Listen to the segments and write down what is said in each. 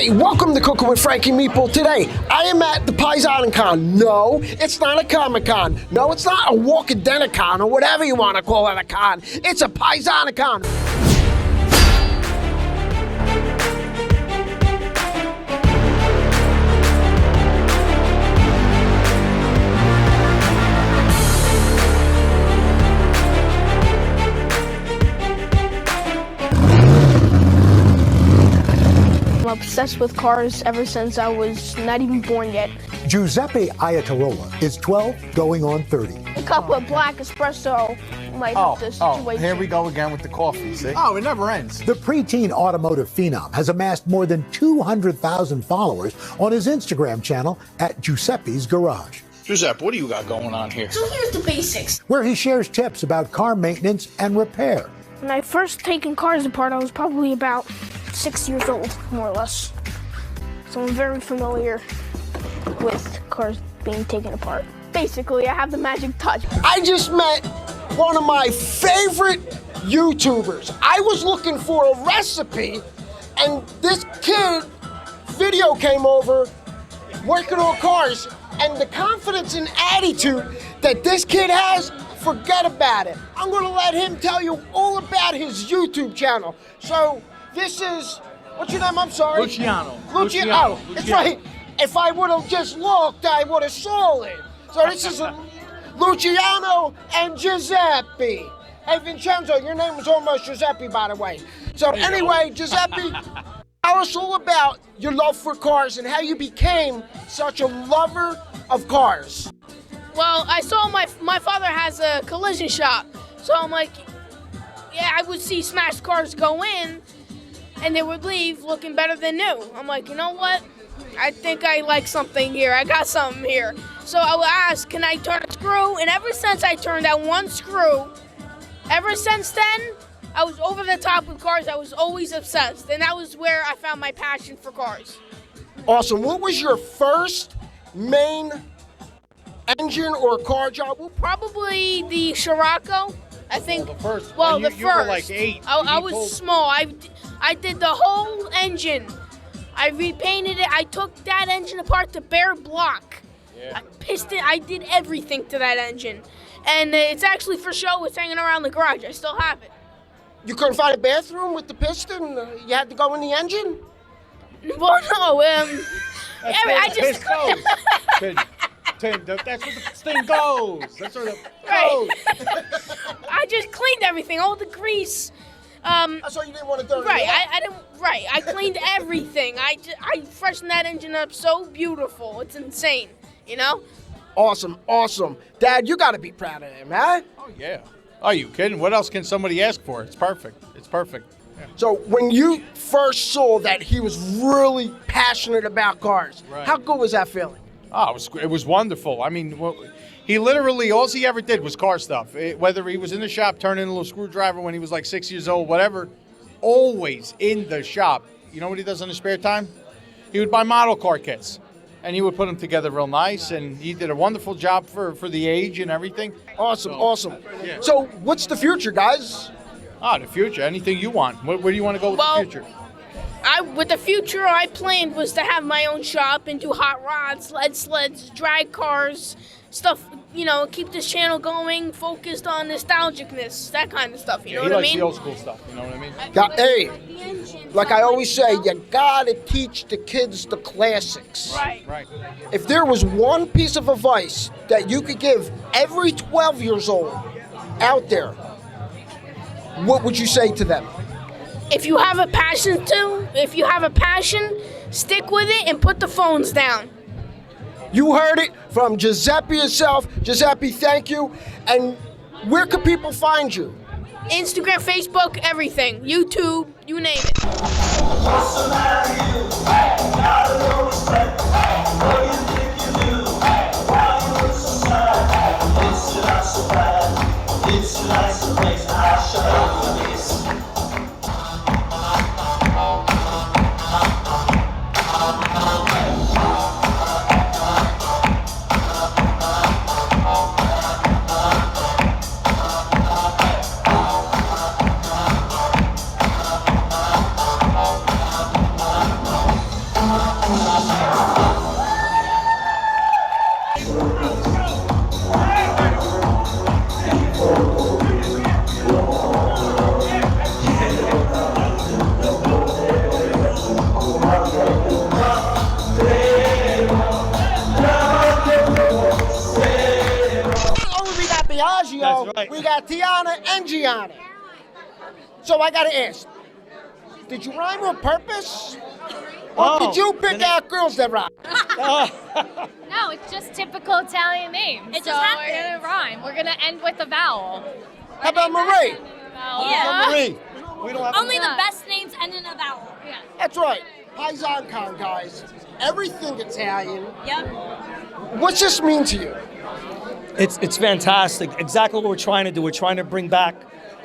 Hey, welcome to Cooking with Frankie Meatball. Today, I am at the Paisan Con. No, it's not a Comic-Con. No, it's not a Walk-A-Den-A-Con or whatever you want to call it a con. It's a Paisan Con. I'm obsessed with cars ever since I was not even born yet. Giuseppe Ayatarola is 12, going on 30. A cup of black espresso might help this situation. Here we go again with the coffee, see? Oh, it never ends. The preteen automotive phenom has amassed more than 200,000 followers on his Instagram channel at Giuseppe's Garage, Giuseppe, what do you got going on here? So here's the basics. where he shares tips about car maintenance and repair. When I first taken cars apart, I was probably about 6 years old, more or less. So I'm very familiar with cars being taken apart. Basically, I have the magic touch. I just met one of my favorite YouTubers. I was looking for a recipe, and this kid video came over working on cars, and the confidence and attitude that this kid has, forget about it. I'm gonna let him tell you all about his YouTube channel. So this is, what's your name? I'm sorry. Luciano. Luciano. That's right. If I would have just looked, I would have saw it. So this is Luciano and Giuseppe. Hey, Vincenzo, your name was almost Giuseppe, by the way. So anyway, Giuseppe, tell us all about your love for cars and how you became such a lover of cars. Well, I saw my father has a collision shop, so I'm like, yeah, I would see smashed cars go in, and they would leave looking better than new. I'm like, you know what? I think I like something here. I got something here. So I would ask, can I turn a screw? And ever since I turned that one screw, ever since then, I was over the top with cars. I was always obsessed, and that was where I found my passion for cars. Awesome. What was your first main engine or car job? Probably the Scirocco. I think. The first. Well, and the you first. were like 8. I was small. I did the whole engine. I repainted it. I took that engine apart to bare block. Yeah. I did everything to that engine. And it's actually for show. It's hanging around the garage. I still have it. You couldn't find a bathroom with the piston? You had to go in the engine? Well, no. I just. That's where the thing goes. That's where the Right. goes. I just cleaned everything. All the grease. So you didn't want to dirty Right, it up. I didn't. Right, I cleaned everything. I freshened that engine up so beautiful. It's insane, you know. Awesome, awesome. Dad, you got to be proud of him, huh? Oh, yeah. Are you kidding? What else can somebody ask for? It's perfect. It's perfect. Yeah. So when you first saw that he was really passionate about cars, Right. how good was that feeling? Oh, it was wonderful. I mean, he literally, all he ever did was car stuff. Whether he was in the shop turning a little screwdriver when he was like 6 years old, whatever, always in the shop. You know what he does in his spare time? He would buy model car kits, and he would put them together real nice, and he did a wonderful job for the age and everything. Awesome, awesome. Yeah. So what's the future, guys? The future, anything you want. Where do you want to go with the future? With the future, I planned was to have my own shop and do hot rods, sleds, drag cars, stuff. You know, keep this channel going, focused on nostalgicness, that kind of stuff. You know He what I likes mean? the old school stuff. You know what I mean? Hey, like I always say, you got to teach the kids the classics. Right. Right. If there was one piece of advice that you could give every 12 years old out there, what would you say to them? If you have a passion stick with it and put the phones down. You heard it from Giuseppe himself. Giuseppe, thank you. And where can people find you? Instagram, Facebook, everything. YouTube, you name it. right. We got Tiana and Gianna. So I gotta ask, did you rhyme on purpose? Or did you pick out girls that rhyme? No, it's just typical Italian names. It just so happened. we're gonna rhyme. We're gonna end with a vowel. How about Marie? Yeah. Marie. We don't have Only the best names end in a vowel. Yeah. That's right. Paisan Con, guys. Everything Italian. Yep. What's this mean to you? It's fantastic. Exactly what we're trying to do. We're trying to bring back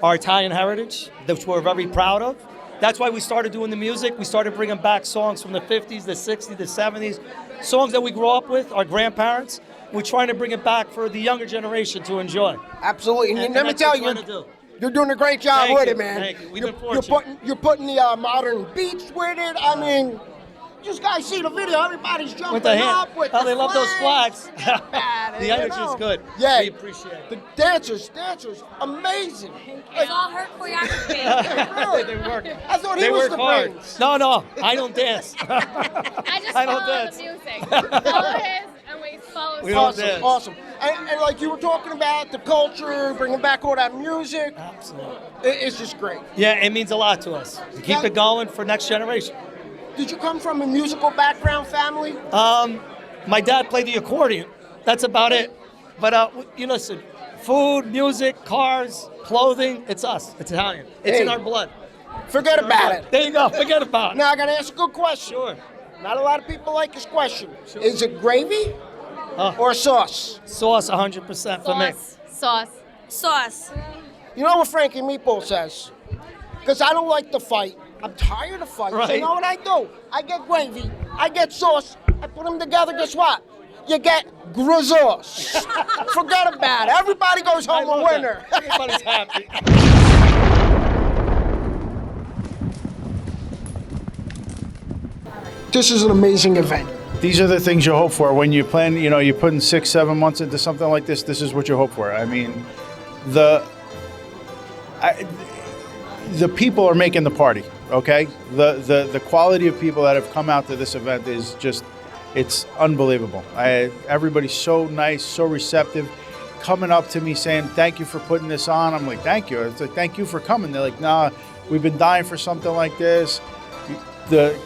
our Italian heritage, which we're very proud of. That's why we started doing the music. We started bringing back songs from the 50s, the 60s, the 70s, songs that we grew up with, our grandparents. We're trying to bring it back for the younger generation to enjoy. Absolutely. And, let me that's tell what you, we're trying to do. you're doing a great job Thank with you, it, man. thank you. We've You're, been you're fortunate. you're putting the modern beats with it. I mean, you just guys see the video. Everybody's jumping With the hand. up with Oh, the they love those flags. flags. The You energy is know. good. Yeah. We appreciate it. The dancers, amazing. It's all her choreography. Really? They work. I thought he They was work the hard. brains. No, I don't dance. I just I don't follow dance. the music. Follow his, and we follow We his. don't Awesome, dance. awesome. And like you were talking about the culture, bringing back all that music. Absolutely. It's just great. Yeah, it means a lot to us. Keep it going for next generation. Did you come from a musical background family? My dad played the accordion. That's about it. But you listen, food, music, cars, clothing, it's us. It's Italian. It's in Hey. our blood. Forget about it. There you go. Forget about it. Now I gotta ask a good question. Sure. Not a lot of people like this question. Is it gravy Oh. or sauce? Sauce 100% for me. Sauce. Sauce. You know what Frankie Meatball says? Because I don't like to fight. I'm tired of fighting. So Right. you know what I do? I get gravy, I get sauce, I put them together. Guess what? You get grisauce. Forget about it. Everybody goes I home a love that. winner. Everybody's happy. This is an amazing event. These are the things you hope for when you plan. You know, you're putting 6-7 months into something like this. This is what you hope for. I mean, the people are making the party. Okay, the quality of people that have come out to this event is just, it's unbelievable. Everybody's so nice, so receptive, coming up to me saying thank you for putting this on. I'm like, thank you. It's like, thank you for coming. They're like, nah, we've been dying for something like this. The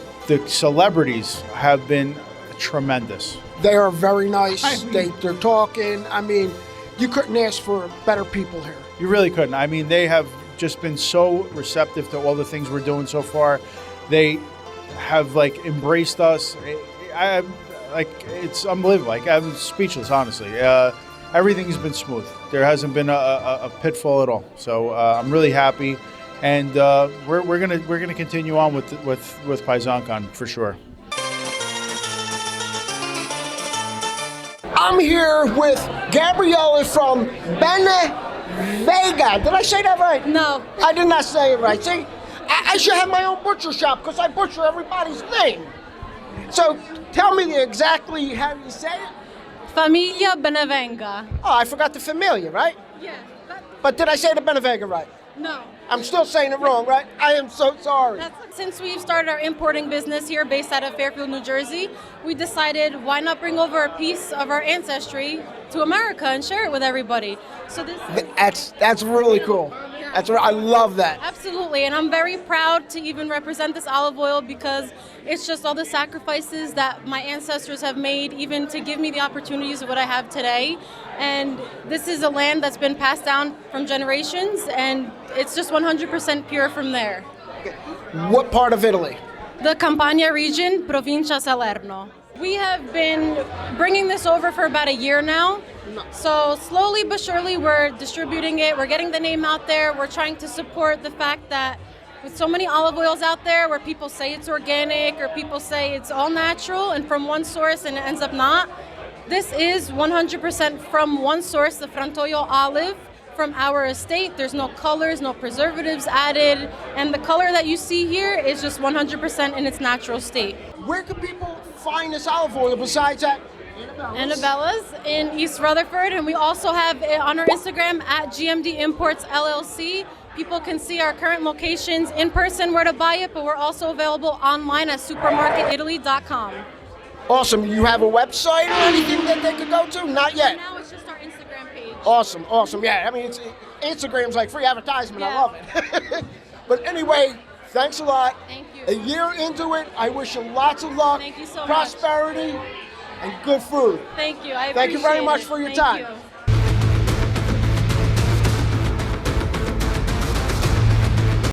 celebrities have been tremendous. They are very nice. I mean- They're talking. I mean, you couldn't ask for better people here. You really couldn't. I mean, they have just been so receptive to all the things we're doing so far. They have like embraced us. It's unbelievable. Like, I'm speechless, honestly. Everything's been smooth. There hasn't been a pitfall at all. So I'm really happy, and we're gonna continue on with Paisan Con for sure. I'm here with Gabriella from Vega. Did I say that right? No. I did not say it right. See, I should have my own butcher shop because I butcher everybody's name. So tell me exactly how you say it. Familia Benevenga. Oh, I forgot the familia, right? Yeah. But did I say the Benevega right? No. I'm still saying it wrong, right? I am so sorry. Since we've started our importing business here based out of Fairfield, New Jersey, we decided why not bring over a piece of our ancestry to America and share it with everybody. So this That's really cool. I love that. Absolutely, and I'm very proud to even represent this olive oil because it's just all the sacrifices that my ancestors have made even to give me the opportunities of what I have today. And this is a land that's been passed down from generations, and it's just 100% pure from there. What part of Italy? The Campania region, Provincia Salerno. We have been bringing this over for about a year now. So slowly but surely we're distributing it. We're getting the name out there. We're trying to support the fact that with so many olive oils out there where people say it's organic or people say it's all natural and from one source and it ends up not, this is 100% from one source, the Frantoio olive from our estate. There's no colors, no preservatives added, and the color that you see here is just 100% in its natural state. Where can people find this olive oil besides at Annabella's in East Rutherford, and we also have it on our Instagram at GMD Imports LLC. People can see our current locations in person where to buy it, but we're also available online at supermarketitaly.com. Awesome. You have a website or anything that they could go to? Not yet. Now it's just our Instagram page. Awesome, awesome. Yeah, I mean, Instagram's like free advertisement. I Yeah. love it. But anyway, thanks a lot. Thank you. A year into it, I wish you lots of luck, Thank you so much. prosperity, and good food. Thank you. I Thank you very appreciate much it. for your Thank time. you.